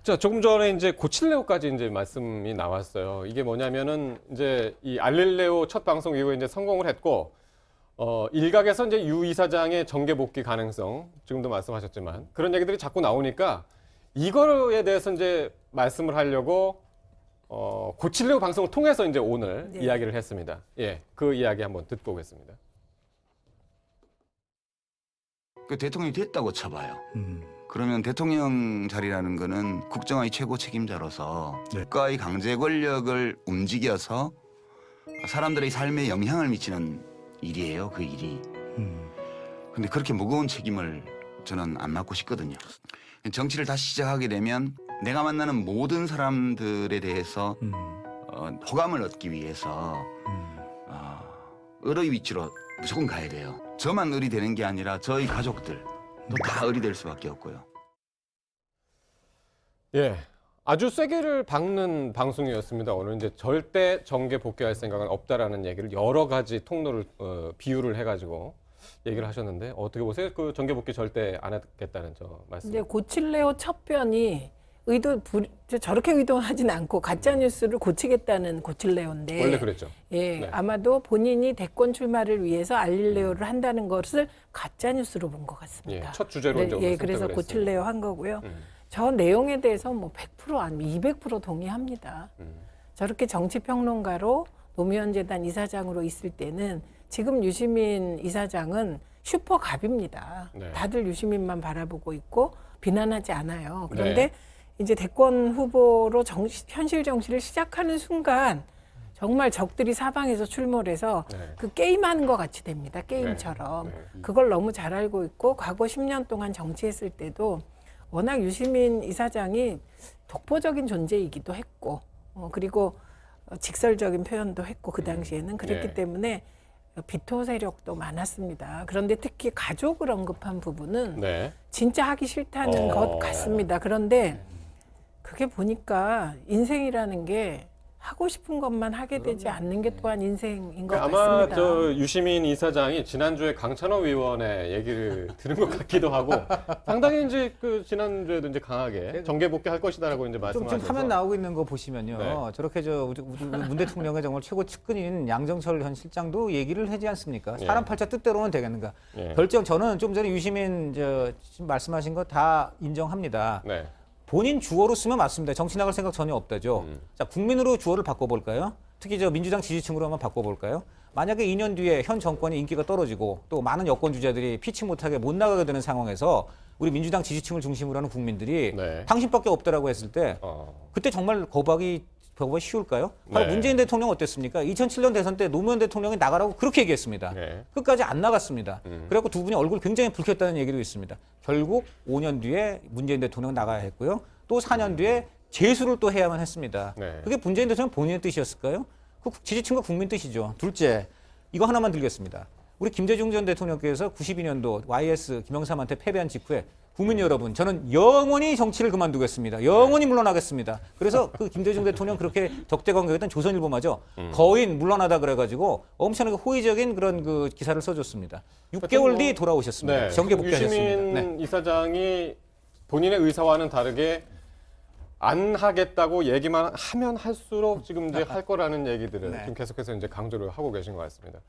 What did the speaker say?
자, 조금 전에 이제 고칠레오까지 이제 말씀이 나왔어요. 이게 뭐냐면은 이제 이 알릴레오 첫 방송 이후에 이제 성공을 했고, 일각에서 이제 유 이사장의 정계 복귀 가능성, 지금도 말씀하셨지만 그런 얘기들이 자꾸 나오니까 이거에 대해서 이제 말씀을 하려고 고칠레오 방송을 통해서 이제 오늘 네. 이야기를 했습니다. 예, 그 이야기 한번 듣고 오겠습니다. 그 대통령이 됐다고 쳐봐요. 그러면 대통령 자리라는 거는 국정의 최고 책임자로서 네. 국가의 강제 권력을 움직여서 사람들의 삶에 영향을 미치는 일이에요. 그 일이. 근데 그렇게 무거운 책임을 저는 안 맡고 싶거든요. 정치를 다시 시작하게 되면 내가 만나는 모든 사람들에 대해서 호감을 얻기 위해서 을의 위치로 무조건 가야 돼요. 저만 을이 되는 게 아니라 저희 가족들 또 다 을이 될 수밖에 없고요. 예, 아주 쐐기를 박는 방송이었습니다. 오늘 이제 절대 정계 복귀할 생각은 없다라는 얘기를 여러 가지 통로를 비유를 해가지고 얘기를 하셨는데 어떻게 보세요? 그 정계 복귀 절대 안 하겠다는 저 말씀. 이제 고칠레오 첫 편이 저렇게 의도하진 않고 가짜 뉴스를 고치겠다는 고칠레오인데 원래 그랬죠. 예, 네. 아마도 본인이 대권 출마를 위해서 알릴레오를 한다는 것을 가짜 뉴스로 본 것 같습니다. 예, 첫 주제로 이제 오늘 그래서 선택을 고칠레오 한 거고요. 저 내용에 대해서 뭐 100% 아니면 200% 동의합니다. 저렇게 정치평론가로 노무현 재단 이사장으로 있을 때는 지금 유시민 이사장은 슈퍼갑입니다. 네. 다들 유시민만 바라보고 있고 비난하지 않아요. 그런데 네. 이제 대권 후보로 현실 정치를 시작하는 순간 정말 적들이 사방에서 출몰해서 네. 그 게임하는 것 같이 됩니다. 게임처럼. 네. 네. 그걸 너무 잘 알고 있고 과거 10년 동안 정치했을 때도 워낙 유시민 이사장이 독보적인 존재이기도 했고 그리고 직설적인 표현도 했고 그 당시에는 그랬기 네. 때문에 비토 세력도 많았습니다. 그런데 특히 가족을 언급한 부분은 네. 진짜 하기 싫다는 것 같습니다. 그런데 그게 보니까 인생이라는 게 하고 싶은 것만 하게 되지 않는 게 또한 인생인 것 아마 같습니다. 저 유시민 이사장이 지난주에 강찬호 의원의 얘기를 들은 것 같기도 하고 상당히 이제 그 지난주에도 이제 강하게 정계 복귀할 것이다라고 이제 좀 말씀하셔서 지금 화면 나오고 있는 거 보시면요. 네. 저렇게 문 대통령의 정말 최고 측근인 양정철 현 실장도 얘기를 하지 않습니까? 예. 사람 팔자 뜻대로는 되겠는가? 예. 결정 저는 좀 전에 유시민 지금 말씀하신 거 다 인정합니다. 네. 본인 주어로 쓰면 맞습니다. 정치 나갈 생각 전혀 없다죠. 자, 국민으로 주어를 바꿔볼까요? 특히 저 민주당 지지층으로 한번 바꿔볼까요? 만약에 2년 뒤에 현 정권의 인기가 떨어지고 또 많은 여권 주자들이 피치 못하게 못 나가게 되는 상황에서 우리 민주당 지지층을 중심으로 하는 국민들이 네. 당신밖에 없다라고 했을 때 그때 정말 거부하기 쉬울까요? 바로 네. 문재인 대통령 어땠습니까? 2007년 대선 때 노무현 대통령이 나가라고 그렇게 얘기했습니다. 네. 끝까지 안 나갔습니다. 그래갖고 두 분이 얼굴 굉장히 붉혔다는 얘기도 있습니다. 결국 5년 뒤에 문재인 대통령 나가야 했고요. 또 4년 뒤에 재수를 또 해야만 했습니다. 네. 그게 문재인 대통령 본인의 뜻이었을까요? 그 지지층과 국민 뜻이죠. 둘째, 이거 하나만 들겠습니다. 우리 김대중 전 대통령께서 92년도 YS 김영삼한테 패배한 직후에 국민 여러분, 저는 영원히 정치를 그만두겠습니다. 영원히 물러나겠습니다. 그래서 그 김대중 대통령 그렇게 적대 관계였던 조선일보마저 거인 물러나다 그래가지고 엄청나게 호의적인 그런 그 기사를 써줬습니다. 6개월 뒤 돌아오셨습니다. 네. 정계 복귀하셨습니다. 유시민 네. 이사장이 본인의 의사와는 다르게 안 하겠다고 얘기만 하면 할수록 지금 이제 할 거라는 얘기들을 네. 지금 계속해서 이제 강조를 하고 계신 것 같습니다.